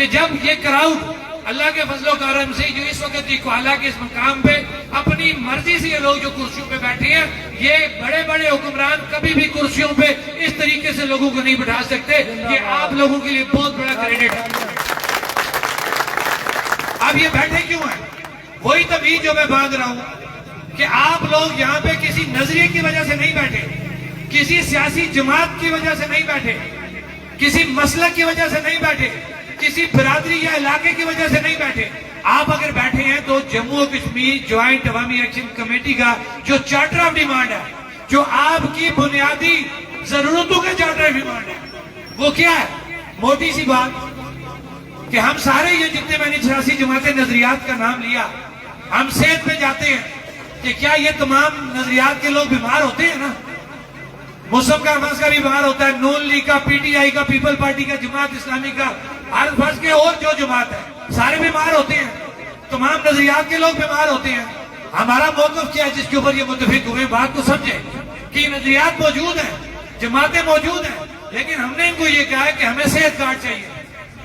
کہ جب یہ کراؤڈ اللہ کے فضل و کرم سے جو اس وقت اقوالا کے اس مقام پہ اپنی مرضی سے یہ لوگ جو کرسیوں پہ بیٹھے ہیں، یہ بڑے بڑے حکمران کبھی بھی کرسیوں پہ اس طریقے سے لوگوں کو نہیں بٹھا سکتے. یہ آپ لوگوں کے لیے بہت بڑا کریڈٹ ہے. اب یہ بیٹھے کیوں ہیں؟ وہی تمہید جو میں باندھ رہا ہوں کہ آپ لوگ یہاں پہ کسی نظریے کی وجہ سے نہیں بیٹھے، کسی سیاسی جماعت کی وجہ سے نہیں بیٹھے، کسی مسلک کی وجہ سے نہیں بیٹھے، کسی برادری یا علاقے کی وجہ سے نہیں بیٹھے. آپ اگر بیٹھے ہیں تو جموں و کشمیر جوائنٹ عوامی ایکشن کمیٹی کا جو چارٹر آف ڈیمانڈ ہے، جو آپ کی بنیادی ضرورتوں کا چارٹر آف ڈیمانڈ ہے، وہ کیا ہے؟ موٹی سی بات کہ ہم سارے یہ جتنے میں نے سیاسی جماعتیں نظریات کا نام لیا، ہم صحت پہ جاتے ہیں کہ کیا یہ تمام نظریات کے لوگ بیمار ہوتے ہیں نا؟ مسلم کا حماس کا بھی بیمار ہوتا ہے، نون لیگ کا، پی ٹی آئی کا، پیپل پارٹی کا، جماعت اسلامی کا، ہر فرض کے اور جو جماعت ہے سارے بیمار ہوتے ہیں. تمام نظریات کے لوگ بیمار ہوتے ہیں. ہمارا موقف کیا ہے جس کے اوپر یہ متفق ہوئے؟ بات کو سمجھیں کہ نظریات موجود ہیں، جماعتیں موجود ہیں، لیکن ہم نے ان کو یہ کہا ہے کہ ہمیں صحت کارڈ چاہیے.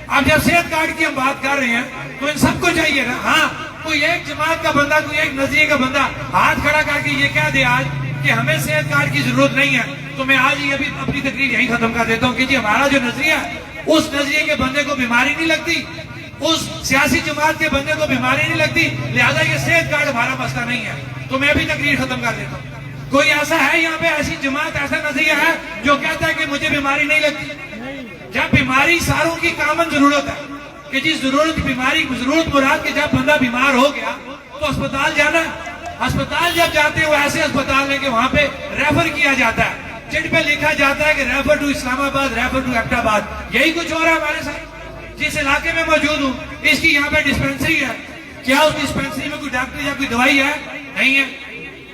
اب جب صحت کارڈ کی ہم بات کر رہے ہیں تو ان سب کو چاہیے نا. ہاں، کوئی ایک جماعت کا بندہ، کوئی ایک نظریے کا بندہ ہاتھ کھڑا کر کے یہ کہہ دے آج کہ ہمیں صحت کارڈ کی ضرورت نہیں ہے، تو میں آج ہی ابھی اپنی تقریر یہیں ختم کر دیتا ہوں کہ جی ہمارا جو نظریہ ہے اس نظریے کے بندے کو بیماری نہیں لگتی، اس سیاسی جماعت کے بندے کو بیماری نہیں لگتی، لہذا یہ صحت کارڈ ہمارا مسئلہ نہیں ہے. تو میں ابھی تقریر ختم کر دیتا ہوں. کوئی ایسا ہے یہاں پہ، ایسی جماعت، ایسا نظریہ ہے جو کہتا ہے کہ مجھے بیماری نہیں لگتی؟ جب بیماری ساروں کی کامن ضرورت ہے کہ جی ضرورت بیماری ضرورت مراد کہ جب بندہ بیمار ہو گیا تو اسپتال جانا ہے. اسپتال جب جاتے ہیں وہ ایسے اسپتال ہے کہ وہاں پہ ریفر کیا جاتا ہے، چٹ پہ لکھا جاتا ہے کہ ریفر ٹو اسلام آباد، ریفر ٹو ایبٹ آباد. یہی کچھ ہو رہا ہے ہمارے ساتھ. جس علاقے میں موجود ہوں اس کی یہاں پہ ڈسپینسری ہے، کیا اس ڈسپینسری میں کوئی ڈاکٹر یا کوئی دوائی ہے؟ نہیں ہے.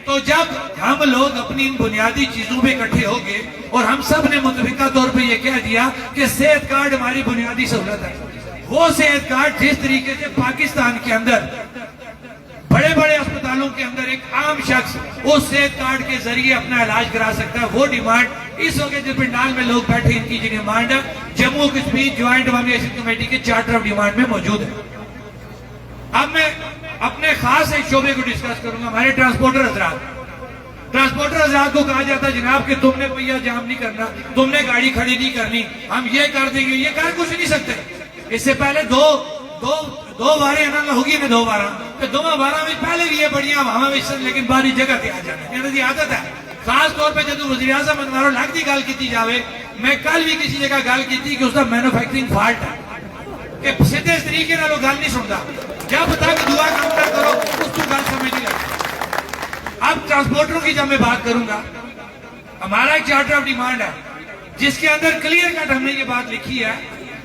تو جب ہم لوگ اپنی ان بنیادی چیزوں پہ اکٹھے ہو گئے اور ہم سب نے متفقہ طور پہ یہ کہہ دیا کہ صحت کارڈ ہماری بنیادی سہولت ہے، وہ صحت کارڈ جس طریقے سے پاکستان کے اندر بڑے بڑے اسپتالوں کے اندر ایک عام شخص اس صحت کارڈ کے ذریعے اپنا علاج کرا سکتا ہے، وہ ڈیمانڈ اس وقت جو پنڈال میں لوگ بیٹھے ان کی جو ڈیمانڈ ہے جموں کشمیر جوائنٹ عوامی ایکشن کمیٹی کے چارٹر آف ڈیمانڈ میں موجود ہے. اب میں اپنے خاص ایک شعبے کو ڈسکس کروں گا. ہمارے ٹرانسپورٹر حضرات کو کہا جاتا ہے جناب کہ تم نے پہیہ جام نہیں کرنا، تم نے گاڑی کھڑی نہیں کرنی، ہم یہ کر دیں گے. یہ کر کچھ نہیں سکتے. اس سے پہلے دو بارے نہ ہوگی نا، دو بارہ تو دو بارہ میں پہلے بھی یہ بڑھیا ہوا لیکن باری جگہ تے آ جانا یہ عادت ہے. خاص طور پہ جب وزیر اعظم انوار الحق کی گل کی جاوے، میں کل بھی کسی جگہ گل کی تھی کہ اس کا مینوفیکچرنگ فالٹ ہے کہ سیدھے اس طریقے نال گل نہیں سنتا. جب تک دعا کام نہ کرو اس کو گل سمجھ نہیں لگتی. اب ٹرانسپورٹروں کی جب میں بات کروں گا، ہمارا ایک چارٹر آف ڈیمانڈ ہے جس کے اندر کلیئر کٹ ہم نے یہ بات لکھی ہے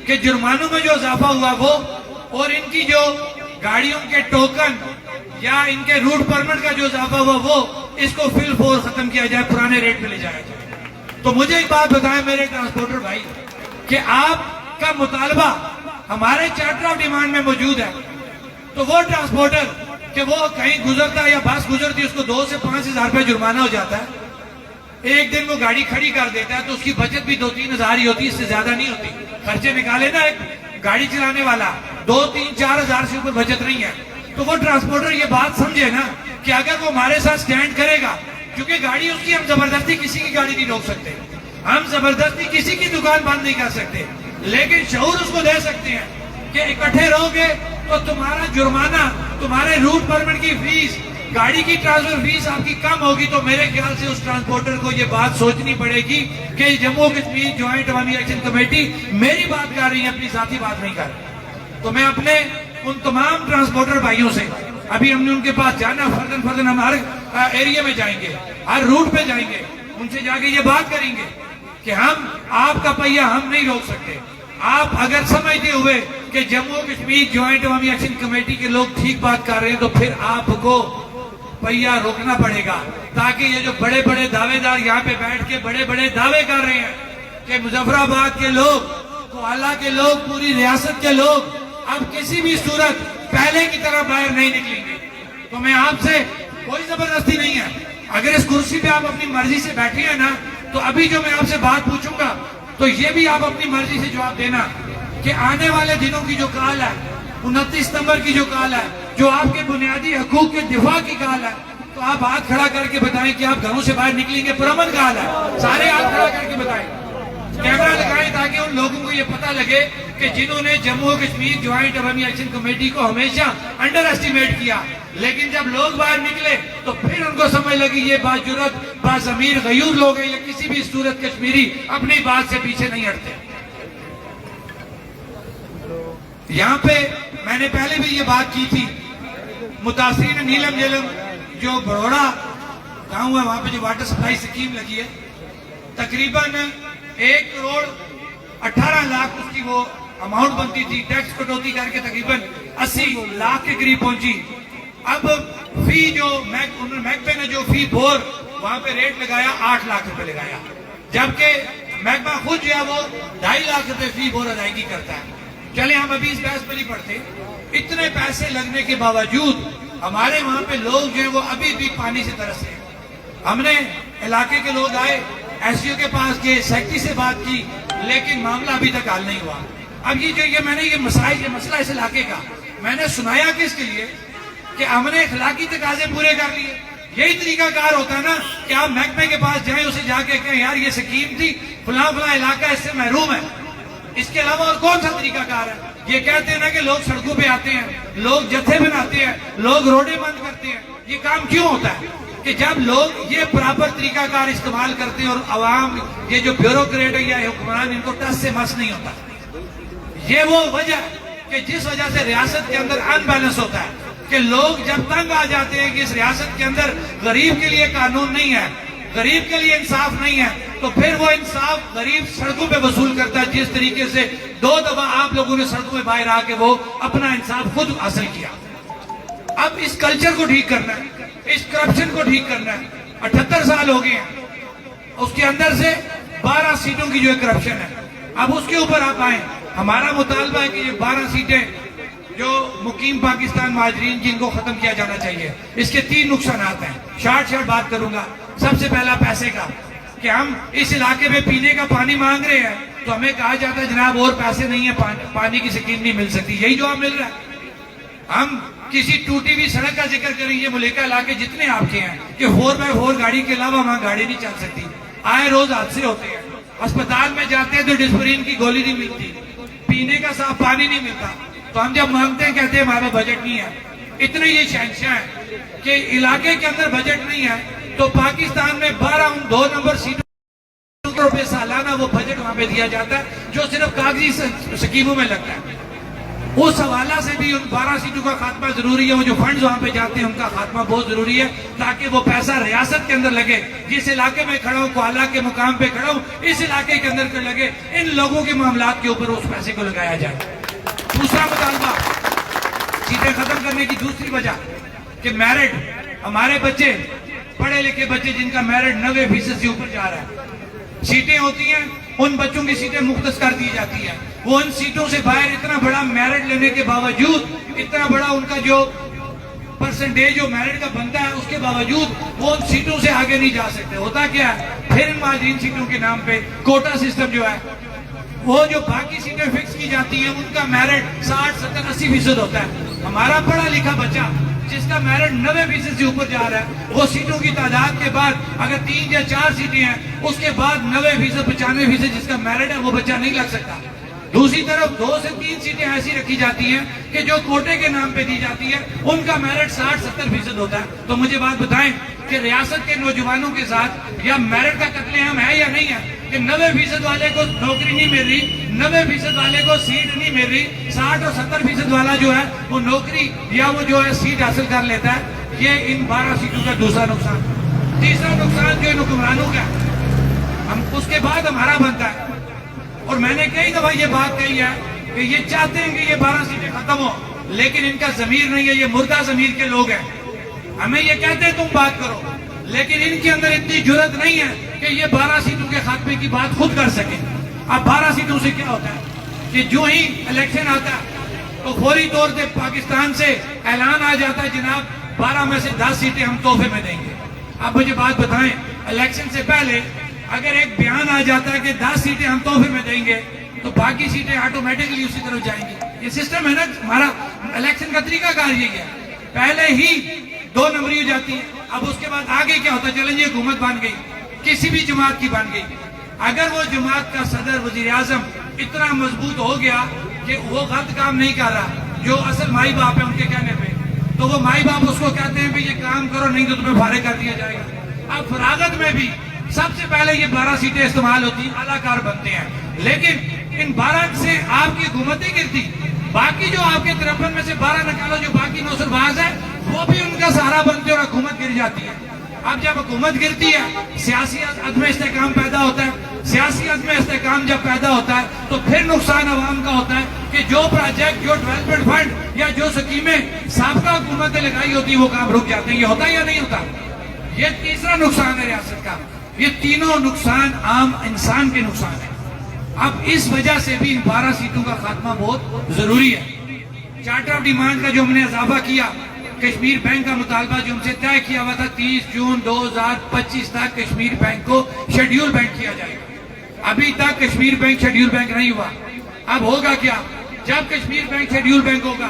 کہ جرمانوں میں جو اضافہ ہوا وہ، اور ان کی جو گاڑیوں کے ٹوکن یا ان کے روٹ پرمٹ کا جو اضافہ ہوا وہ، اس کو فل فور ختم کیا جائے، پرانے ریٹ پہ لے جایا جائے. تو مجھے ایک بات بتائیں میرے ٹرانسپورٹر بھائی کہ آپ کا مطالبہ ہمارے چارٹر آف ڈیمانڈ میں موجود ہے، تو وہ ٹرانسپورٹر کہ وہ کہیں گزرتا ہے یا بس گزرتی اس کو 2 سے 5 ہزار روپے جرمانہ ہو جاتا ہے. ایک دن وہ گاڑی کھڑی کر دیتا ہے تو اس کی بچت بھی 2-3 ہزار ہی ہوتی، اس سے زیادہ نہیں ہوتی. خرچے نکالے نا ایک گاڑی چلانے والا 2-3-4 ہزار سے اوپر بچت نہیں ہے. تو وہ ٹرانسپورٹر یہ بات سمجھے نا کہ اگر وہ ہمارے ساتھ سٹینڈ کرے گا، کیونکہ گاڑی اس کی ہم زبردستی کسی کی گاڑی نہیں روک سکتے، ہم زبردستی کسی کی دکان بند نہیں کر سکتے، لیکن شعور اس کو دے سکتے ہیں کہ اکٹھے رہو گے تو تمہارا جرمانہ، تمہارے روٹ پرمٹ کی فیس، گاڑی کی ٹرانسفر فیس آپ کی کم ہوگی. تو میرے خیال سے اس ٹرانسپورٹر کو یہ بات سوچنی پڑے گی کہ جموں کشمیر جوائنٹ عوامی ایکشن کمیٹی میری بات کر رہی ہے، اپنی ذاتی بات نہیں کر رہی. تو میں اپنے ان تمام ٹرانسپورٹر بھائیوں سے، ابھی ہم نے ان کے پاس جانا، فردن ہم ہر ایریا میں جائیں گے، ہر روٹ پہ جائیں گے، ان سے جا کے یہ بات کریں گے کہ ہم آپ کا پہیہ ہم نہیں روک سکتے. آپ اگر سمجھتے ہوئے کہ جموں کشمیر جوائنٹ عوامی ایکشن کمیٹی کے لوگ ٹھیک بات کر رہے ہیں تو پھر آپ کو پہیہ روکنا پڑے گا، تاکہ یہ جو بڑے بڑے دعوے دار یہاں پہ بیٹھ کے بڑے بڑے دعوے کر رہے ہیں کہ مظفر آباد کے لوگ، کوالہ کے لوگ، پوری ریاست کے لوگ اب کسی بھی صورت پہلے کی طرح باہر نہیں نکلیں گے. تو میں آپ سے کوئی زبردستی نہیں ہے، اگر اس کرسی پہ آپ اپنی مرضی سے بیٹھے ہیں نا، تو ابھی جو میں آپ سے بات پوچھوں گا تو یہ بھی آپ اپنی مرضی سے جواب دینا کہ آنے والے دنوں کی جو کال ہے، 29 ستمبر کی جو کال ہے، جو آپ کے بنیادی حقوق کے دفاع کی کال ہے، تو آپ ہاتھ کھڑا کر کے بتائیں کہ آپ گھروں سے باہر نکلیں گے؟ پرامن کال ہے، سارے ہاتھ کھڑا کر کے بتائیں، کیمرہ لگائیں تاکہ ان لوگوں کو یہ پتہ لگے کہ جنہوں نے جموں و کشمیر جوائنٹ عوامی ایکشن کمیٹی کو ہمیشہ انڈر ایسٹیمیٹ کیا، لیکن جب لوگ باہر نکلے تو پھر ان کو سمجھ لگی یہ باجرت باضمیر غیور لوگ ہیں، یہ کسی بھی صورت کشمیری اپنی بات سے پیچھے نہیں ہٹتے۔ یہاں پہ میں نے پہلے بھی یہ بات کی تھی، متاثرین نیلم جیلم جو بڑوڑا گاؤں ہے وہاں پہ جو واٹر سپلائی سکیم لگی ہے، تقریباً 1 کروڑ 18 لاکھ اس کی وہ اماؤنٹ بنتی تھی، ٹیکس کٹوتی کر کے تقریباً 80 لاکھ کے قریب پہنچی۔ اب فی جو محکمے نے جو فی بور وہاں پہ ریٹ لگایا 8 لاکھ روپے لگایا، جبکہ محکمہ خود جو ہے وہ 2.5 لاکھ روپے فی بور ادائیگی کرتا ہے۔ چلے ہم ابھی اس بحث پہ نہیں پڑتے، اتنے پیسے لگنے کے باوجود ہمارے وہاں پہ لوگ جو ہیں وہ ابھی بھی پانی سے ترس رہے ہیں۔ ہم نے علاقے کے لوگ آئے، ایس ڈی او کے پاس گئے، سیکٹری سے بات کی، لیکن معاملہ ابھی تک حل نہیں ہوا۔ اب یہ میں نے یہ مسئلہ اس علاقے کا میں نے سنایا کس کے لیے کہ ہم نے اخلاقی تقاضے پورے کر لیے۔ یہی طریقہ کار ہوتا ہے نا کہ آپ محکمے کے پاس جائیں، اسے جا کے کہیں یار یہ سکیم تھی، فلاں فلاں علاقہ اس سے محروم ہے، اس کے علاوہ اور کون سا طریقہ کار ہے؟ یہ کہتے ہیں نا کہ لوگ سڑکوں پہ آتے ہیں، لوگ جتھے بناتے ہیں، لوگ روڈیں بند کرتے ہیں۔ یہ کام کیوں ہوتا ہے؟ کہ جب لوگ یہ پراپر طریقہ کار استعمال کرتے ہیں اور عوام یہ جو بیوروکریٹ ہے یا حکمران ان کو ٹس سے مس نہیں ہوتا۔ یہ وہ وجہ ہے کہ جس وجہ سے ریاست کے اندر ان بیلنس ہوتا ہے کہ لوگ جب تنگ آ جاتے ہیں کہ اس ریاست کے اندر غریب کے لیے قانون نہیں ہے، غریب کے لیے انصاف نہیں ہے، تو پھر وہ انصاف غریب سڑکوں پہ وصول کرتا ہے، جس طریقے سے 2 دفعہ آپ لوگوں نے سڑکوں پہ باہر آ کے وہ اپنا انصاف خود حاصل کیا۔ اب اس کلچر کو ٹھیک کرنا ہے، اس کرپشن کو ٹھیک کرنا ہے۔ 78 سال ہو گئے ہیں، اس کے اندر سے 12 سیٹوں کی جو کرپشن ہے، اب اس کے اوپر آپ آئیں۔ ہمارا مطالبہ ہے کہ یہ 12 سیٹیں جو مقیم پاکستان مہاجرین جن کو ختم کیا جانا چاہیے۔ اس کے 3 نقصانات ہیں، شارٹ بات کروں گا۔ سب سے پہلا پیسے کا، کہ ہم اس علاقے میں پینے کا پانی مانگ رہے ہیں تو ہمیں کہا جاتا ہے جناب اور پیسے نہیں ہیں، پانی کی سکیم نہیں مل سکتی، یہی جواب مل رہا ہے۔ ہم کسی ٹوٹی ہوئی سڑک کا ذکر کریں، یہ ملیکہ علاقے جتنے آپ کے ہیں کہ 4x4 گاڑی کے علاوہ وہاں گاڑی نہیں چل سکتی، آئے روز حادثے ہوتے ہیں، اسپتال میں جاتے ہیں تو ڈسپرین کی گولی نہیں ملتی، پینے کا صاف پانی نہیں ملتا، تو ہم جب مانگتے ہیں کہتے ہیں ہمارا بجٹ نہیں ہے۔ اتنے یہ شہنشاہ ہیں کہ علاقے کے اندر بجٹ نہیں ہے تو پاکستان میں 2 نمبر سیٹوں روپے سالانہ وہ بجٹ وہاں پہ دیا جاتا ہے جو صرف کاغذی سکیموں میں لگتا ہے۔ اس حوالہ سے بھی ان 12 سیٹوں کا خاتمہ ضروری ہے، وہ جو فنڈز وہاں پہ جاتے ہیں ان کا خاتمہ بہت ضروری ہے تاکہ وہ پیسہ ریاست کے اندر لگے۔ جس علاقے میں کھڑا ہوں، کوالہ کے مقام پہ کھڑا ہوں، اس علاقے کے اندر لگے، ان لوگوں کے معاملات کے اوپر اس پیسے کو لگایا جائے۔ دوسرا مطالبہ، سیٹیں ختم کرنے کی دوسری وجہ کہ میرٹ، ہمارے بچے پڑھے لکھے بچے جن کا میرٹ 90% سے اوپر جا رہا ہے، سیٹیں ہوتی ہیں ان بچوں کی سیٹیں مختص کر دی جاتی ہیں، وہ ان سیٹوں سے باہر اتنا بڑا میرٹ لینے کے باوجود، اتنا بڑا ان کا جو پرسنٹیج جو میرٹ کا بنتا ہے اس کے باوجود وہ ان سیٹوں سے آگے نہیں جا سکتے۔ ہوتا کیا ہے؟ پھر ان مہاجرین سیٹوں کے نام پہ کوٹا سسٹم جو ہے، وہ جو باقی سیٹیں فکس کی جاتی ہیں ان کا میرٹ 60, 70, 80% ہوتا ہے۔ ہمارا پڑھا لکھا بچہ جس کا میرٹ 90% سے اوپر جا رہا ہے، وہ سیٹوں کی تعداد کے بعد اگر 3 یا 4 سیٹیں ہیں، اس کے بعد 90%, 95% جس کا میرٹ ہے وہ بچہ نہیں لگ سکتا۔ دوسری طرف 2 سے 3 سیٹیں ایسی رکھی جاتی ہیں کہ جو کوٹے کے نام پہ دی جاتی ہے، ان کا میرٹ 60, 70% ہوتا ہے۔ تو مجھے بات بتائیں کہ ریاست کے نوجوانوں کے ساتھ یا میرٹ کا قتل عام ہے یا نہیں ہے کہ 90% والے کو نوکری نہیں مل رہی، 90% والے کو سیٹ نہیں مل رہی، 60 اور 70% والا جو ہے وہ نوکری یا وہ جو ہے سیٹ حاصل کر لیتا ہے۔ یہ ان 12 سیٹوں کا دوسرا نقصان۔ تیسرا نقصان جو حکمرانوں کا ہے، ہم اس کے بعد ہمارا بنتا ہے، اور میں نے کئی دفعہ یہ بات کہی ہے کہ یہ چاہتے ہیں کہ یہ 12 سیٹیں ختم ہو، لیکن ان کا ضمیر نہیں ہے، یہ مردہ ضمیر کے لوگ ہیں۔ ہمیں یہ کہتے ہیں تم بات کرو، لیکن ان کے اندر اتنی جرت نہیں ہے کہ یہ 12 سیٹوں کے خاتمے کی بات خود کر سکیں۔ اب 12 سیٹوں سے کیا ہوتا ہے کہ جو ہی الیکشن آتا ہے تو فوری طور سے پاکستان سے اعلان آ جاتا ہے جناب 12 میں سے 10 سیٹیں ہم تحفے میں دیں گے۔ اب مجھے بات بتائیں، الیکشن سے پہلے اگر ایک بیان آ جاتا ہے کہ 10 سیٹیں ہم تحفے میں دیں گے تو باقی سیٹیں آٹومیٹکلی اسی طرف جائیں گی. یہ سسٹم ہے نا ہمارا الیکشن کا طریقہ کار یہی ہے. پہلے ہی 2 نمبری ہو جاتی ہے. اب اس کے بعد آگے کیا ہوتا ہے, چلیں جی حکومت بن گئی, کسی بھی جماعت کی بن گئی. اگر وہ جماعت کا صدر وزیر اعظم اتنا مضبوط ہو گیا کہ وہ غلط کام نہیں کر رہا, جو اصل مائی باپ ہے ان کے کہنے پہ, تو وہ مائی باپ اس کو کہتے ہیں یہ کام کرو نہیں تو تمہیں فارغ کر دیا جائے گا. اب فراغت میں بھی سب سے پہلے یہ 12 سیٹیں استعمال ہوتی ہیں, اعلیٰ کار بنتے ہیں. لیکن ان 12 سے آپ کی حکومت نہیں گرتی. باقی جو آپ کے 53 میں سے 12 نکالو, جو باقی 9 سربراز ہیں وہ بھی ان کا سہارا بنتے ہیں اور حکومت گر جاتی ہے. اب جب حکومت گرتی ہے, سیاسی عدم استحکام پیدا ہوتا ہے. سیاسی عدم استحکام جب پیدا ہوتا ہے تو پھر نقصان عوام کا ہوتا ہے کہ جو پروجیکٹ, جو ڈیولپمنٹ فنڈ یا جو سکیمیں سابقہ حکومت نے لگائی ہوتی ہیں وہ کام رک جاتے ہیں. یہ ہوتا یا نہیں ہوتا؟ یہ تیسرا نقصان ہے ریاست کا. یہ تینوں نقصان عام انسان کے نقصان ہیں. اب اس وجہ سے بھی ان 12 سیٹوں کا خاتمہ بہت ضروری ہے. چارٹر آف ڈیمانڈ کا جو ہم نے اضافہ کیا, کشمیر بینک کا مطالبہ جو ہم سے طے کیا ہوا تھا 30 جون 2025 تک کشمیر بینک کو شیڈیول بینک کیا جائے گا. ابھی تک کشمیر بینک شیڈیول بینک نہیں ہوا. اب ہوگا کیا؟ جب کشمیر بینک شیڈیول بینک ہوگا,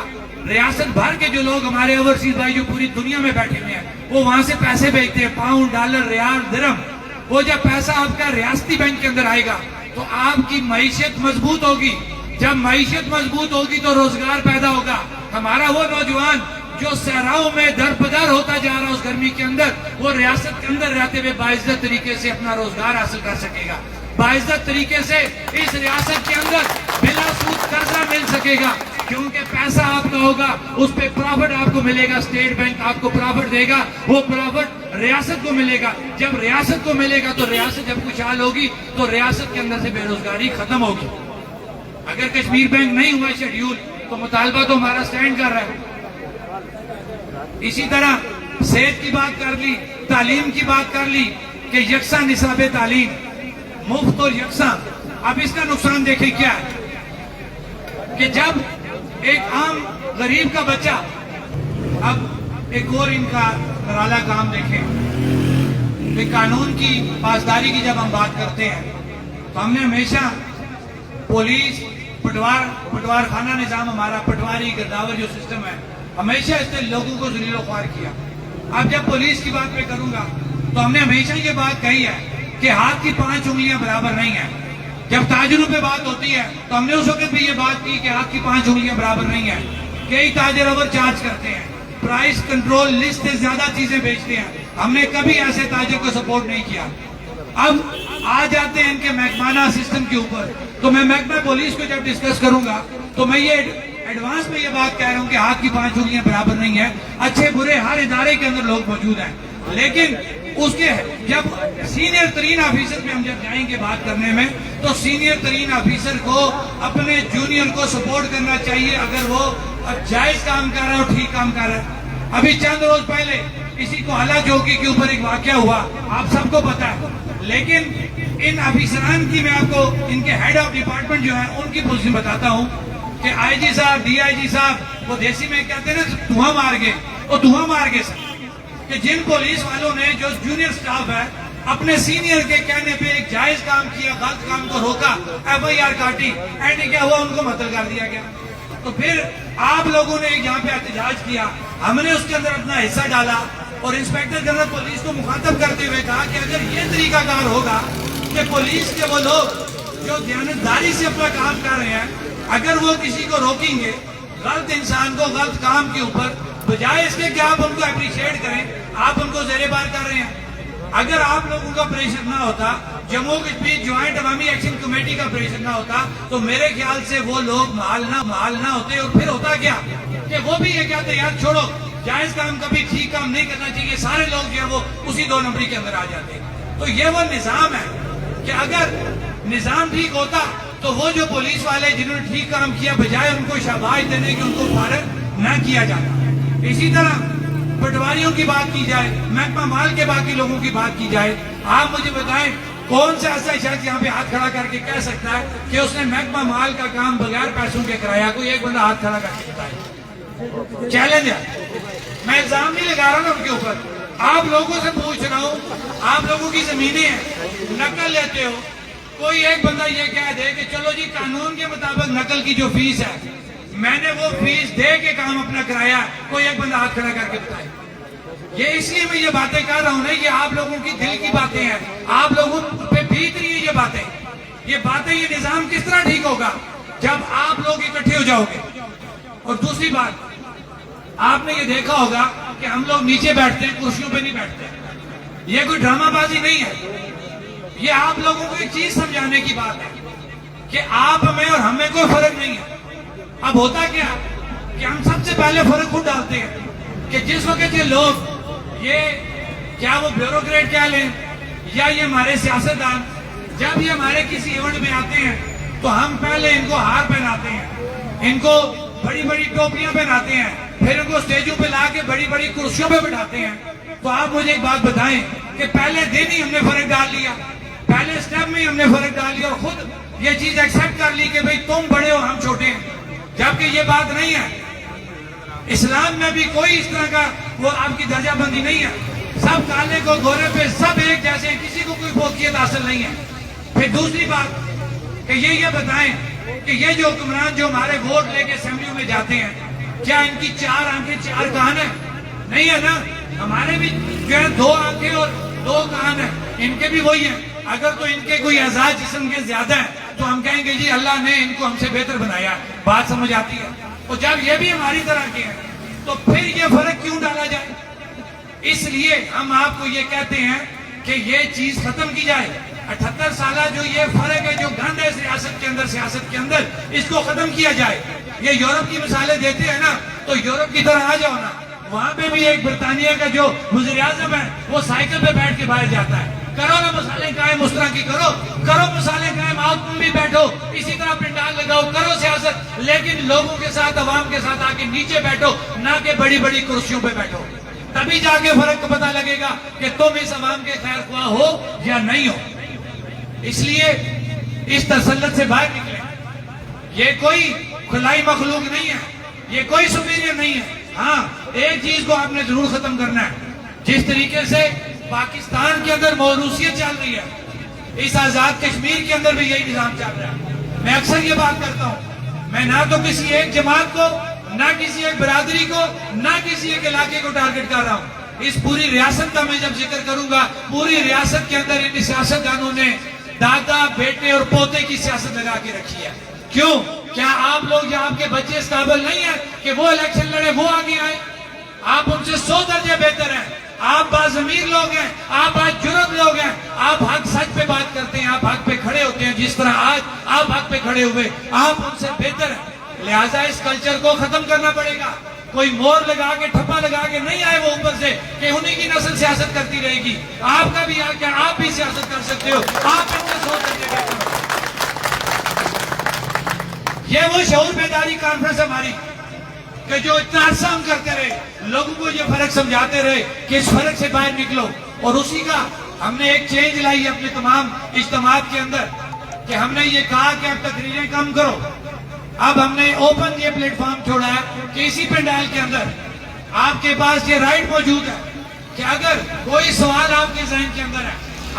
ریاست بھر کے جو لوگ ہمارے اوورسیز بھائی جو پوری دنیا میں بیٹھے ہوئے ہیں وہ وہاں سے پیسے بھیجتے ہیں, پاؤنڈ, ڈالر, ریال, درہم. وہ جب پیسہ آپ کا ریاستی بینک کے اندر آئے گا تو آپ کی معیشت مضبوط ہوگی. جب معیشت مضبوط ہوگی تو روزگار پیدا ہوگا. ہمارا وہ نوجوان جو صحراؤں میں درپدر ہوتا جا رہا اس گرمی کے اندر, وہ ریاست کے اندر رہتے ہوئے باعزت طریقے سے اپنا روزگار حاصل کر سکے گا. باعزت طریقے سے اس ریاست کے اندر بلا سود قرضہ مل سکے گا, کیونکہ پیسہ آپ کا ہوگا, اس پہ پرافٹ آپ کو ملے گا. اسٹیٹ بینک آپ کو پرافٹ دے گا, وہ پرافٹ ریاست کو ملے گا. جب ریاست کو ملے گا تو ریاست جب خوشحال ہوگی تو ریاست کے اندر سے بے روزگاری ختم ہوگی. اگر کشمیر بینک نہیں ہوا شیڈیول تو مطالبہ تو ہمارا سٹینڈ کر رہا ہے. اسی طرح صحت کی بات کر لی, تعلیم کی بات کر لی کہ یکساں نصاب تعلیم, مفت اور یکساں. اب اس کا نقصان دیکھیں کیا ہے کہ جب ایک عام غریب کا بچہ, اب ایک اور ان کا نرالا کام دیکھیں کہ قانون کی پاسداری کی جب ہم بات کرتے ہیں تو ہم نے ہمیشہ پولیس پٹوار خانہ نظام, ہمارا پٹواری گرداور جو سسٹم ہے, ہمیشہ اس نے لوگوں کو ذلیل و خوار کیا. اب جب پولیس کی بات میں کروں گا تو ہم نے ہمیشہ یہ بات کہی ہے کہ ہاتھ کی 5 انگلیاں برابر نہیں ہیں. جب تاجروں پہ بات ہوتی ہے تو ہم نے اس وقت بھی یہ بات کی کہ ہاتھ کی 5 انگلیاں برابر نہیں ہیں. کئی تاجر اوور چارج کرتے ہیں, پرائس کنٹرول لسٹ سے زیادہ چیزیں بیچتے ہیں. ہم نے کبھی ایسے تاجر کو سپورٹ نہیں کیا. اب آ جاتے ہیں ان کے محکمانہ سسٹم کے اوپر, تو میں محکمہ پولیس کو جب ڈسکس کروں گا تو میں یہ ایڈوانس میں یہ بات کہہ رہا ہوں کہ ہاتھ کی 5 انگلیاں برابر نہیں ہیں. اچھے برے ہر ادارے کے اندر لوگ موجود ہیں, لیکن اس کے جب سینئر ترین آفیسر میں ہم جب جائیں گے بات کرنے میں تو سینئر ترین آفیسر کو اپنے جونیئر کو سپورٹ کرنا چاہیے اگر وہ جائز کام کر رہا ہے اور ٹھیک کام کر رہا ہے. ابھی چند روز پہلے اسی کو حالہ چوکی کے اوپر ایک واقعہ ہوا, آپ سب کو پتا ہے. لیکن ان آفیسران کی میں آپ کو ان کے ہیڈ آف ڈپارٹمنٹ جو ہیں ان کی پوزیشن بتاتا ہوں کہ آئی جی صاحب, ڈی آئی جی صاحب, وہ دیسی میں کہتے ہیں نا دھواں مار گئے, وہ دھواں مار گئے سر, کہ جن پولیس والوں نے جو جونیئر سٹاف ہے اپنے سینئر کے کہنے پہ ایک جائز کام کیا, غلط کام کو روکا, ایف آئی آر کاٹی, اینڈ کیا ہوا, ان کو معطل کر دیا گیا. تو پھر آپ لوگوں نے یہاں پہ احتجاج کیا, ہم نے اس کے اندر اپنا حصہ ڈالا اور انسپیکٹر جنرل پولیس کو مخاطب کرتے ہوئے کہا کہ اگر یہ طریقہ کار ہوگا کہ پولیس کے وہ لوگ جو دیانتداری سے اپنا کام کر رہے ہیں, اگر وہ کسی کو روکیں گے غلط انسان کو غلط کام کے اوپر, بجائے اس کے کہ آپ ان کو اپریشیٹ کریں, آپ ان کو زیر بار کر رہے ہیں. اگر آپ لوگوں کا پریشر نہ ہوتا, جموں کشمیر جوائنٹ عوامی ایکشن کمیٹی کا پریشر نہ ہوتا, تو میرے خیال سے وہ لوگ محال نہ ہوتے. اور پھر ہوتا کیا کہ وہ بھی یہ کہتے یار چھوڑو, جائز کام کبھی ٹھیک کام نہیں کرنا چاہیے, سارے لوگ جو ہے وہ اسی 2 نمبری کے اندر آ جاتے ہیں. تو یہ وہ نظام ہے کہ اگر نظام ٹھیک ہوتا تو وہ جو پولیس والے جنہوں نے ٹھیک کام کیا, بجائے ان کو شاباش دینے کہ ان کو فارغ نہ کیا جاتا. اسی طرح پٹواریوں کی بات کی جائے, محکمہ مال کے باقی لوگوں کی بات کی جائے, آپ مجھے بتائیں کون سا ایسا شخص یہاں پہ ہاتھ کھڑا کر کے کہہ سکتا ہے کہ اس نے محکمہ مال کا کام بغیر پیسوں کے کرایا؟ کوئی ایک بندہ ہاتھ کھڑا کر کے بتائے. چیلنج ہے, میں الزام نہیں لگا رہا نا ان کے اوپر, آپ لوگوں سے پوچھ رہا ہوں. آپ لوگوں کی زمینیں ہیں, نقل لیتے ہو, کوئی ایک بندہ یہ کہہ دے کہ چلو جی قانون کے مطابق نقل کی جو فیس ہے میں نے وہ فیس دے کے کام اپنا کرایا, کوئی ایک بندہ ہاتھ کھڑا کر کے بتائے. یہ اس لیے میں یہ باتیں کر رہا ہوں نا, یہ آپ لوگوں کی دل کی باتیں ہیں, آپ لوگوں پہ بیت رہی ہے یہ باتیں, یہ نظام کس طرح ٹھیک ہوگا جب آپ لوگ اکٹھے ہو جاؤ گے. اور دوسری بات, آپ نے یہ دیکھا ہوگا کہ ہم لوگ نیچے بیٹھتے ہیں, کرسیوں پہ نہیں بیٹھتے. یہ کوئی ڈرامہ بازی نہیں ہے, یہ آپ لوگوں کو ایک چیز سمجھانے کی بات ہے کہ آپ میں اور ہمیں کوئی فرق نہیں ہے. اب ہوتا کیا کہ ہم سب سے پہلے فرق خود ڈالتے ہیں کہ جس وقت یہ لوگ, یہ کیا وہ بیوروکریٹ کہہ لیں یا یہ ہمارے سیاستدان, جب یہ ہمارے کسی ایونٹ میں آتے ہیں تو ہم پہلے ان کو ہار پہناتے ہیں, ان کو بڑی بڑی ٹوپیاں پہناتے ہیں, پھر ان کو اسٹیجوں پہ لا کے بڑی بڑی کرسیوں پہ بٹھاتے ہیں. تو آپ مجھے ایک بات بتائیں کہ پہلے دن ہی ہم نے فرق ڈال لیا, پہلے سٹیپ میں ہی ہم نے فرق ڈال لیا اور خود یہ چیز ایکسپٹ کر لی کہ بھئی تم بڑے ہو ہم چھوٹے ہیں, جبکہ یہ بات نہیں ہے. اسلام میں بھی کوئی اس طرح کا وہ آپ کی درجہ بندی نہیں ہے. سب کالے کو گورے پہ سب ایک جیسے ہیں, کسی کو کوئی فوقیت حاصل نہیں ہے. پھر دوسری بات کہ یہ بتائیں کہ یہ جو حکمران جو ہمارے ووٹ لے کے اسمبلیوں میں جاتے ہیں, کیا ان کی 4 آنکھیں 4 کان ہیں؟ نہیں ہے نا. ہمارے بھی جو ہے 2 آنکھیں اور 2 کان ہیں, ان کے بھی وہی ہیں. اگر تو ان کے کوئی اعزاز جسم کے زیادہ ہیں تو ہم کہیں گے جی اللہ نے ان کو ہم سے بہتر بنایا. بات سمجھ آتی ہے؟ اور جب یہ بھی ہماری طرح کے ہیں تو پھر یہ فرق کیوں ڈالا جائے؟ اس لیے ہم آپ کو یہ کہتے ہیں کہ یہ چیز ختم کی جائے. 78 سالہ جو یہ فرق ہے, جو گند ہے سیاست کے اندر, اس کو ختم کیا جائے. یہ یورپ کی مثالیں دیتے ہیں نا, تو یورپ کی طرح آ جاؤ نا. وہاں پہ بھی ایک برطانیہ کا جو وزیر اعظم ہے وہ سائیکل پہ بیٹھ کے باہر جاتا ہے. کرو نا مسالے قائم, اس طرح کی کرو مسالے قائم, آؤ تم بھی بیٹھو, اسی طرح پنڈال لگاؤ, کرو سیاست, لیکن لوگوں کے ساتھ, عوام کے ساتھ آ کے نیچے بیٹھو, نہ کہ بڑی بڑی کرسیوں پہ بیٹھو. تبھی جا کے فرق کو پتہ لگے گا کہ تم اس عوام کے خیر خواہ ہو یا نہیں ہو. اس لیے اس تسلط سے باہر نکلیں. یہ کوئی خلائی مخلوق نہیں ہے, یہ کوئی سپیریئر نہیں ہے. ہاں ایک چیز کو آپ نے ضرور ختم کرنا ہے. جس طریقے سے پاکستان کے اندر موروثیت چل رہی ہے, اس آزاد کشمیر کے اندر بھی یہی نظام چل رہا ہے. میں اکثر یہ بات کرتا ہوں, میں نہ تو کسی ایک جماعت کو, نہ کسی ایک برادری کو, نہ کسی ایک علاقے کو ٹارگٹ کر رہا ہوں. اس پوری ریاست کا میں جب ذکر کروں گا, پوری ریاست کے اندر ان سیاستدانوں نے دادا, بیٹے اور پوتے کی سیاست لگا کے رکھی ہے. کیوں؟ کیا آپ لوگ یا آپ کے بچے اس قابل نہیں ہیں کہ وہ الیکشن لڑے, وہ آگے آئے؟ آپ ان سے 100 درجے بہتر ہیں. آپ باضمیر لوگ ہیں, آپ آج جرت لوگ ہیں, آپ حق سچ پہ بات کرتے ہیں, آپ حق پہ کھڑے ہوتے ہیں. جس طرح آج آپ حق پہ کھڑے ہوئے, آپ ان سے بہتر ہیں. لہٰذا اس کلچر کو ختم کرنا پڑے گا. کوئی مور لگا کے, ٹھپا لگا کے نہیں آئے وہ اوپر سے کہ انہی کی نسل سیاست کرتی رہے گی. آپ کا بھی کیا آپ بھی سیاست کر سکتے ہو, آپ ان سے 100 درجے بہتر ہو. یہ وہ شعور بیداری کانفرنس ہماری کہ جو اتنا عرصہ ہم کرتے رہے, لوگوں کو یہ فرق سمجھاتے رہے کہ اس فرق سے باہر نکلو. اور اسی کا ہم نے ایک چینج لائی اپنے تمام اجتماعات کے اندر کہ ہم نے یہ کہا کہ اب تقریریں کم کرو. اب ہم نے اوپن یہ پلیٹ فارم چھوڑا ہے کہ اسی پنڈال کے اندر آپ کے پاس یہ رائٹ موجود ہے کہ اگر کوئی سوال آپ کے ذہن کے اندر ہے,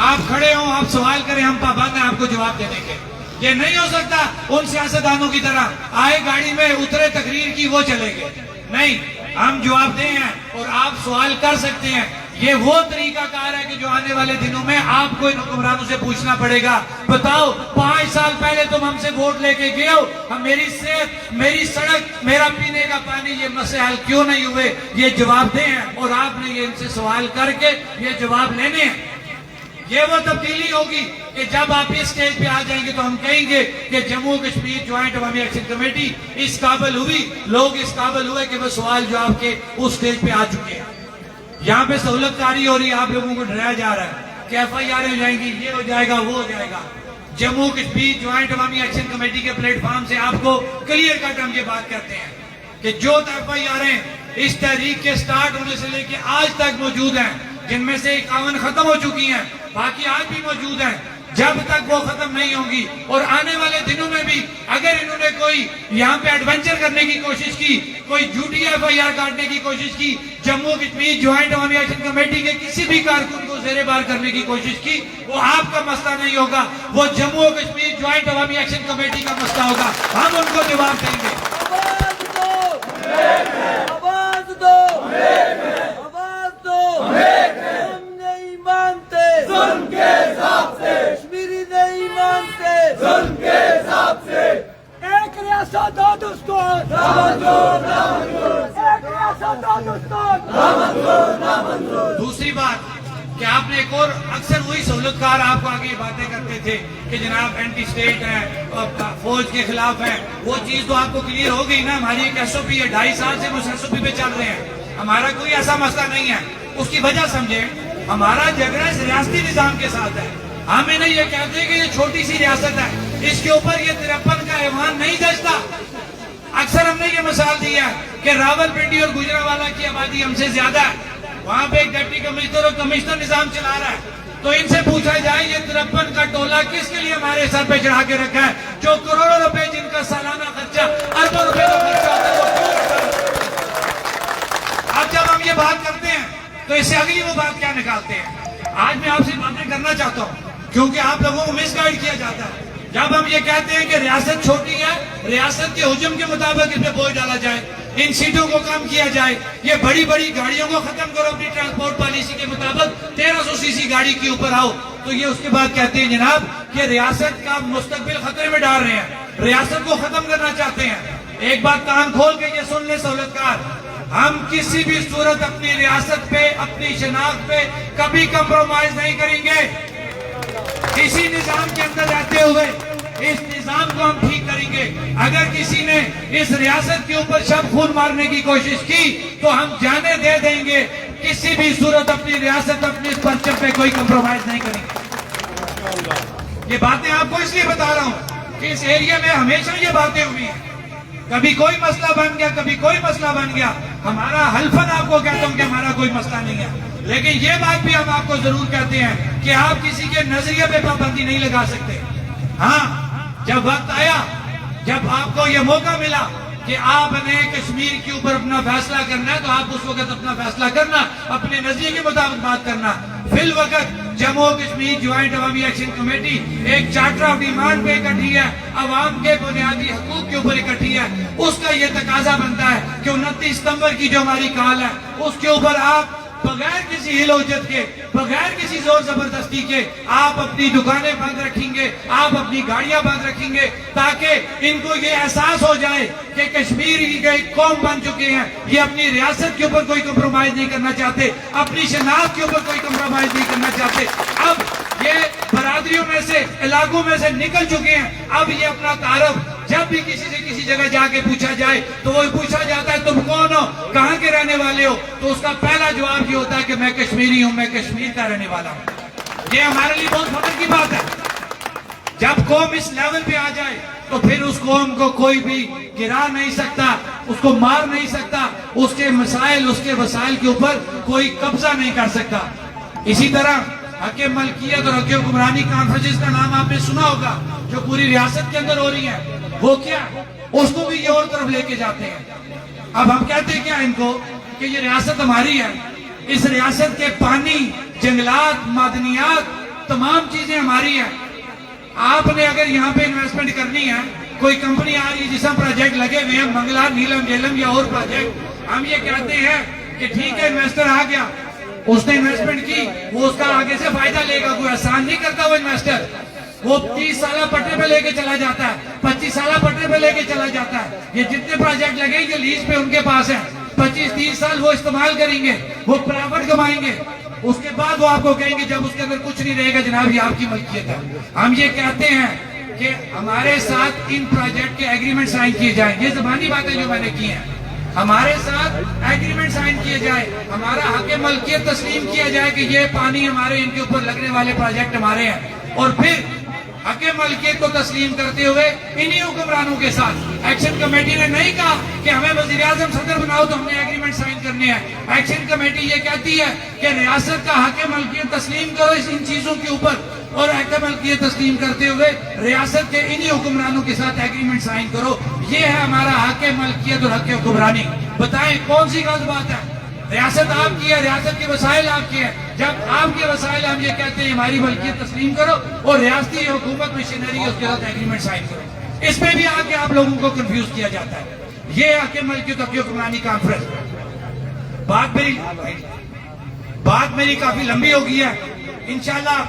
آپ کھڑے ہوں, آپ سوال کریں, ہم پابند ہیں آپ کو جواب دینے کے. یہ نہیں ہو سکتا ان سیاستدانوں کی طرح آئے گاڑی میں اترے تقریر کی وہ چلے گئے. نہیں, ہم جواب دیں ہیں اور آپ سوال کر سکتے ہیں. یہ وہ طریقہ کار ہے کہ جو آنے والے دنوں میں آپ کو ان حکمرانوں سے پوچھنا پڑے گا. بتاؤ 5 سال پہلے تم ہم سے ووٹ لے کے گئے ہو, ہم میری صحت, میری سڑک, میرا پینے کا پانی, یہ مسئلے حل کیوں نہیں ہوئے؟ یہ جواب دیں ہیں اور آپ نے یہ ان سے سوال کر کے یہ جواب لینے ہیں. یہ وہ تبدیلی ہوگی کہ جب آپ اس سٹیج پہ آ جائیں گے تو ہم کہیں گے کہ جموں کشمیر جوائنٹ عوامی ایکشن کمیٹی اس قابل ہوئی, لوگ اس قابل ہوئے کہ وہ سوال جواب کے اس سٹیج پہ آ چکے ہیں. یہاں پہ سہولت کاری ہو رہی ہے, آپ لوگوں کو ڈرایا جا رہا ہے کہ FIR ہو جائیں گی, یہ ہو جائے گا, وہ ہو جائے گا. جموں کشمیر جوائنٹ عوامی ایکشن کمیٹی کے پلیٹ فارم سے آپ کو کلیئر کٹ ہم یہ بات کرتے ہیں کہ جو FIR اس تحریک کے سٹارٹ ہونے سے لے کے آج تک موجود ہیں, جن میں سے 51 ختم ہو چکی ہیں, باقی آج بھی موجود ہیں, جب تک وہ ختم نہیں ہوں گی اور آنے والے دنوں میں بھی اگر انہوں نے کوئی یہاں پہ ایڈونچر کرنے کی کوشش کی, کوئی جھوٹی FIR کاٹنے کی کوشش کی, جموں کشمیر جوائنٹ عوامی ایکشن کمیٹی کے کسی بھی کارکن کو کو زیر بار کرنے کی کوشش کی، وہ آپ کا مسئلہ نہیں ہوگا، وہ جموں و کشمیر جوائنٹ عوامی ایکشن کمیٹی کا مسئلہ ہوگا، ہم ان کو جواب دیں گے۔ آواز دو، آواز دو، ہم نہیں مانتے ظلم کے حساب سے، کشمیری نہیں مانتے ظلم کے حساب سے۔ ایک ریاست دو دستور، ایک ریاست دو دستور۔ دوسری بات کہ آپ نے ایک اور اکثر وہی سہولتکار آپ کو آگے باتیں کرتے تھے کہ جناب اینٹی اسٹیٹ ہیں اور فوج کے خلاف ہیں، وہ چیز تو آپ کو کلیئر ہو گئی نا۔ ہماری ایک ایس او پی ہے، 2.5 سال سے اس ایس او پی پہ چل رہے ہیں، ہمارا کوئی ایسا مسئلہ نہیں ہے۔ اس کی وجہ سمجھیں، ہمارا جھگڑا اس ریاستی نظام کے ساتھ ہے۔ ہم انہیں یہ کہتے ہیں کہ یہ چھوٹی سی ریاست ہے، اس کے اوپر یہ 53 کا ایوان نہیں دستا۔ اکثر ہم نے یہ مثال دی ہے کہ راول پنڈی اور گجرانوالہ کی آبادی ہم سے زیادہ ہے، وہاں پہ ایک ڈپٹی کمشنر اور کمشنر نظام چلا رہا ہے، تو ان سے پوچھا جائے یہ 53 کا ٹولہ کس کے لیے ہمارے سر پہ چڑھا کے رکھا ہے، جو کروڑوں روپے جن کا سالانہ خرچہ اربوں روپے کا خرچہ ہوتا ہے، وہ کیوں رکھا ہے؟ اب جب ہم یہ بات کرتے ہیں تو اس سے اگلی وہ بات کیا نکالتے ہیں؟ آج میں آپ سے باتیں کرنا چاہتا ہوں کیونکہ آپ لوگوں کو مس گائیڈ کیا جاتا ہے۔ جب ہم یہ کہتے ہیں کہ ریاست چھوٹی ہے، ریاست کے حجم کے مطابق اس پہ بوجھ ڈالا جائے، ان سیٹوں کو کم کیا جائے، یہ بڑی بڑی گاڑیوں کو ختم کرو، اپنی ٹرانسپورٹ پالیسی کے مطابق 1300 سی سی گاڑی کے اوپر آؤ، تو یہ اس کے بعد کہتے ہیں جناب کہ ریاست کا مستقبل خطرے میں ڈال رہے ہیں، ریاست کو ختم کرنا چاہتے ہیں۔ ایک بات کان کھول کے یہ سن لیں سہولتکار، ہم کسی بھی صورت اپنی ریاست پہ، اپنی شناخت پہ کبھی کمپرومائز نہیں کریں گے۔ اسی نظام کے اندر رہتے ہوئے اس نظام کو ہم ٹھیک کریں گے۔ اگر کسی نے اس ریاست کے اوپر شب خون مارنے کی کوشش کی تو ہم جانے دے دیں گے، کسی بھی صورت اپنی ریاست، اپنی اس پرچم پہ کوئی کمپرومائز نہیں کریں گے۔ یہ باتیں آپ کو اس لیے بتا رہا ہوں کہ اس ایریا میں ہمیشہ یہ باتیں ہوئی ہیں، کبھی کوئی مسئلہ بن گیا، کبھی کوئی مسئلہ بن گیا، ہمارا حلفاً آپ کو کہتا ہوں کہ ہمارا کوئی مسئلہ نہیں ہے، لیکن یہ بات بھی ہم آپ کو ضرور کہتے ہیں کہ آپ کسی کے نظریے پہ پابندی نہیں لگا سکتے۔ ہاں، جب وقت آیا، جب آپ کو یہ موقع ملا کہ آپ نے کشمیر کے اوپر اپنا فیصلہ کرنا ہے تو آپ اس وقت اپنا فیصلہ کرنا، اپنے نظریے کے مطابق بات کرنا۔ فی الوقت جموں و کشمیر جوائنٹ عوامی ایکشن کمیٹی ایک چارٹر آف ڈیمانڈ پہ اکٹھی ہے، عوام کے بنیادی حقوق کے اوپر اکٹھی ہے۔ اس کا یہ تقاضا بنتا ہے کہ 29 ستمبر کی جو ہماری کال ہے اس کے اوپر آپ بغیر کسی ہل و جت کے، بغیر کسی زور زبردستی کے آپ اپنی دکانیں بند رکھیں گے، آپ اپنی گاڑیاں بند رکھیں گے، تاکہ ان کو یہ احساس ہو جائے کہ کشمیر کی ایک قوم بن چکے ہیں، یہ اپنی ریاست کے اوپر کوئی کمپرومائز نہیں کرنا چاہتے، اپنی شناخت کے اوپر کوئی کمپرومائز نہیں کرنا چاہتے۔ اب یہ برادریوں میں سے، علاقوں میں سے نکل چکے ہیں، اب یہ اپنا تعارف جب بھی کسی سے کسی جگہ جا کے پوچھا جائے تو وہ پوچھا جاتا ہے تم کون ہو، کہاں کے رہنے والے ہو، تو اس کا پہلا جواب یہ ہوتا ہے کہ میں کشمیری ہوں، میں کشمیر کا رہنے والا ہوں۔ یہ ہمارے لیے بہت فخر کی بات ہے۔ جب قوم اس لیول پہ آ جائے تو پھر اس قوم کو کوئی بھی گرا نہیں سکتا، اس کو مار نہیں سکتا، اس کے مسائل، اس کے وسائل کے اوپر کوئی قبضہ نہیں کر سکتا۔ اسی طرح حق ملکیت اور حق حکمرانی کانفرنس کا نام آپ نے سنا ہوگا، جو پوری ریاست کے اندر ہو رہی ہے، وہ کیا، اس کو بھی یہ اور طرف لے کے جاتے ہیں۔ اب ہم کہتے ہیں کیا ان کو کہ یہ ریاست ہماری ہے، اس ریاست کے پانی، جنگلات، معدنیات، تمام چیزیں ہماری ہیں۔ آپ نے اگر یہاں پہ انویسٹمنٹ کرنی ہے، کوئی کمپنی آ رہی ہے جس میں پروجیکٹ لگے ہوئے ہیں، منگلا، نیلم، جیلم یا اور پروجیکٹ، ہم یہ کہتے ہیں کہ ٹھیک ہے انویسٹر آ گیا، اس نے انویسٹمنٹ کی، وہ اس کا آگے سے فائدہ لے گا، کوئی آسان نہیں کرتا وہ انویسٹر، وہ 30 سالہ پٹے پہ لے کے چلا جاتا ہے، 25 سالہ پٹے پہ لے کے چلا جاتا ہے۔ یہ جتنے پروجیکٹ لگے یہ لیز پہ ان کے پاس ہیں، 25-30 سال وہ استعمال کریں گے، وہ پرافٹ کمائیں گے، اس کے بعد وہ آپ کو کہیں گے جب اس کے اندر کچھ نہیں رہے گا جناب یہ آپ کی ملکیت ہے۔ ہم یہ کہتے ہیں کہ ہمارے ساتھ ان پروجیکٹ کے ایگریمنٹ سائن کیے جائیں، یہ زبانی باتیں جو میں نے کی ہیں، ہمارے ساتھ ایگریمنٹ سائن کیے جائے، ہمارا حق ملکیت تسلیم کیا جائے کہ یہ پانی ہمارے، ان کے اوپر لگنے والے پروجیکٹ ہمارے ہیں، اور پھر حق ملکیت کو تسلیم کرتے ہوئے انہی حکمرانوں کے ساتھ ایکشن کمیٹی نے نہیں کہا کہ ہمیں وزیر اعظم صدر بناؤ تو ہم نے ایگریمنٹ سائن کرنے ہیں۔ ایکشن کمیٹی یہ کہتی ہے کہ ریاست کا حق ملکیت تسلیم کرو ان چیزوں کے اوپر، اور حق ملکیت تسلیم کرتے ہوئے ریاست کے انہی حکمرانوں کے ساتھ ایگریمنٹ سائن کرو۔ یہ ہے ہمارا حق ملکیت اور حق حکمرانی۔ بتائیں کون سی غلط بات ہے؟ ریاست آپ کی ہے, ریاست کے وسائل آپ کے ہیں. جب آپ کے وسائل ہم یہ کہتے ہیں ہماری ملکیت تسلیم کرو اور ریاستی حکومت مشینری اس کے ساتھ ایگریمنٹ سائن کرو, اس پہ بھی آ کے آپ لوگوں کو کنفیوز کیا جاتا ہے. یہ آ کے ملکیت کی حکمرانی کانفرنس. بات میری کافی لمبی ہو گئی ہے. انشاءاللہ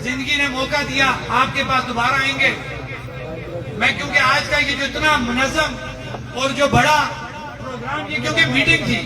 زندگی نے موقع دیا, آپ کے پاس دوبارہ آئیں گے. میں کیونکہ آج کا یہ جو اتنا منظم اور جو بڑا پروگرام, یہ کیونکہ میٹنگ تھی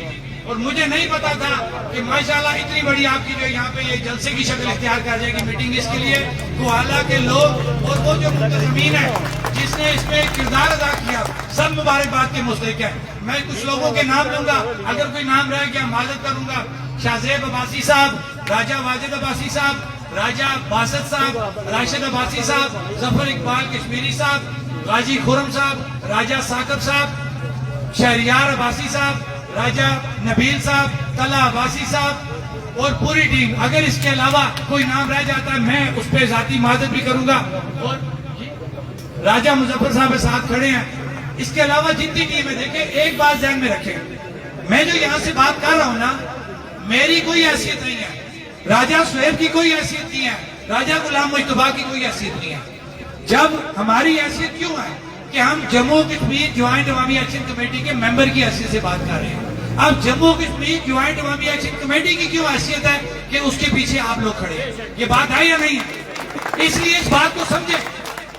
اور مجھے نہیں پتا تھا کہ ماشاءاللہ اتنی بڑی آپ کی جو یہاں پہ یہ جلسے کی شکل اختیار کر جائے گی میٹنگ. اس کے لیے کوہالہ کے لوگ اور وہ جو منتظمین ہے جس نے اس میں کردار ادا کیا, سب مبارکباد کے مستحق ہیں. میں کچھ لوگوں کے نام لوں گا, اگر کوئی نام رہ گیا معذرت کروں گا. شاہ زیب عباسی صاحب, راجہ واجد عباسی صاحب, راجہ باسط صاحب, راشد عباسی صاحب, ظفر اقبال کشمیری صاحب, غازی خرم صاحب, راجہ ثاقب صاحب, شہریار عباسی صاحب, راجہ نبیل صاحب, طلحہ عباسی صاحب اور پوری ٹیم. اگر اس کے علاوہ کوئی نام رہ جاتا ہے میں اس پہ ذاتی معذرت بھی کروں گا. اور راجہ مظفر صاحب ساتھ کھڑے ہیں. اس کے علاوہ جتنی ٹیم ہے, دیکھیں ایک بات ذہن میں رکھیں, میں جو یہاں سے بات کر رہا ہوں نا, میری کوئی حیثیت نہیں ہے, راجہ سہیب کی کوئی حیثیت نہیں ہے, راجہ غلام مجتبیٰ کی کوئی حیثیت نہیں ہے. جب ہماری حیثیت کیوں ہے کہ ہم جموں کشمیر جوائنٹ عوامی ایکشن کمیٹی کے ممبر کی حیثیت سے بات کر رہے ہیں. اب جموں کشمیر جوائنٹ عوامی ایکشن کمیٹی کی کیوں حیثیت ہے کہ اس کے پیچھے آپ لوگ کھڑے ہیں. یہ بات ہے یا نہیں ہے؟ اس لیے اس بات کو سمجھیں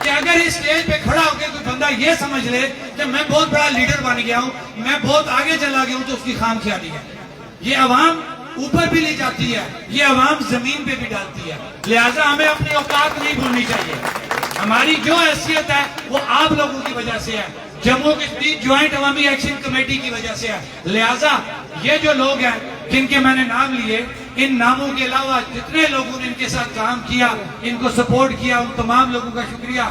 کہ اگر اس اسٹیج پہ کھڑا ہو کے کوئی بندہ یہ سمجھ لے کہ میں بہت بڑا لیڈر بن گیا ہوں, میں بہت آگے چلا گیا ہوں, تو اس کی خام خیالی ہے. یہ عوام اوپر بھی لے جاتی ہے, یہ عوام زمین پہ بھی ڈالتی ہے. لہٰذا ہمیں اپنی اوقات نہیں بھولنی چاہیے. ہماری جو حیثیت ہے وہ آپ لوگوں کی وجہ سے ہے, جموں کشمیر جوائنٹ عوامی ایکشن کمیٹی کی وجہ سے ہے. لہٰذا یہ جو لوگ ہیں جن کے میں نے نام لیے, ان ناموں کے علاوہ جتنے لوگوں نے ان کے ساتھ کام کیا, ان کو سپورٹ کیا, ان تمام لوگوں کا شکریہ.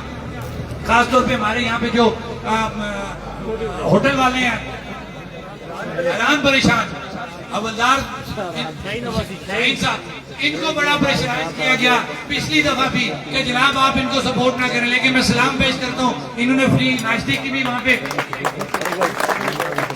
خاص طور پہ ہمارے یہاں پہ جو ہوٹل والے ہیں حیران پریشان, حوالدار صاحب, ان کو بڑا پریشرائز کیا گیا پچھلی دفعہ بھی کہ جناب آپ ان کو سپورٹ نہ کریں, لیکن میں سلام پیش کرتا ہوں, انہوں نے فری ناشتے کی بھی وہاں پہ.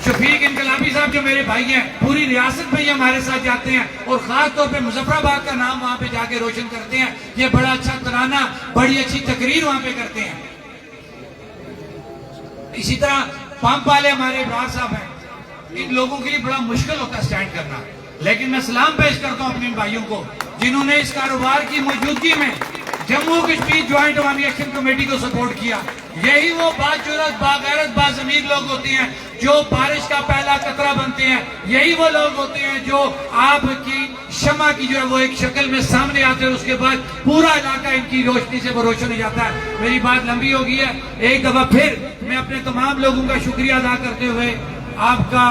شفیق انقلابی صاحب جو میرے بھائی ہیں, پوری ریاست میں یہ ہمارے ساتھ جاتے ہیں اور خاص طور پہ مظفر آباد کا نام وہاں پہ جا کے روشن کرتے ہیں. یہ بڑا اچھا ترانہ, بڑی اچھی تقریر وہاں پہ کرتے ہیں. اسی طرح پمپ والے ہمارے ابرار صاحب ہیں, ان لوگوں کے لیے بڑا مشکل ہوتا ہے سٹینڈ کرنا, لیکن میں سلام پیش کرتا ہوں اپنے بھائیوں کو جنہوں نے اس کاروبار کی موجودگی میں جموں کشمیر جوائنٹ عوامی ایکشن کمیٹی کو سپورٹ کیا. یہی وہ باجرت, باغیرت, باضمیر لوگ ہوتے ہیں جو بارش کا پہلا قطرہ بنتے ہیں. یہی وہ لوگ ہوتے ہیں جو آپ کی شمع کی جو ہے وہ ایک شکل میں سامنے آتے ہیں, اس کے بعد پورا علاقہ ان کی روشنی سے روشن ہو جاتا ہے. میری بات لمبی ہو گئی ہے, ایک دفعہ پھر میں اپنے تمام لوگوں کا شکریہ ادا کرتے ہوئے آپ کا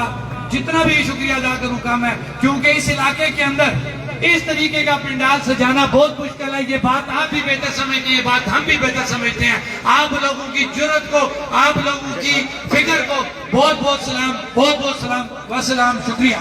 جتنا بھی شکریہ ادا کروں کم ہے, کیونکہ اس علاقے کے اندر اس طریقے کا پنڈال سجانا بہت مشکل ہے. یہ بات آپ بھی بہتر سمجھتے ہیں, یہ بات ہم بھی بہتر سمجھتے ہیں. آپ لوگوں کی جرت کو, آپ لوگوں کی فکر کو بہت بہت سلام, بہت بہت سلام, وسلام, شکریہ.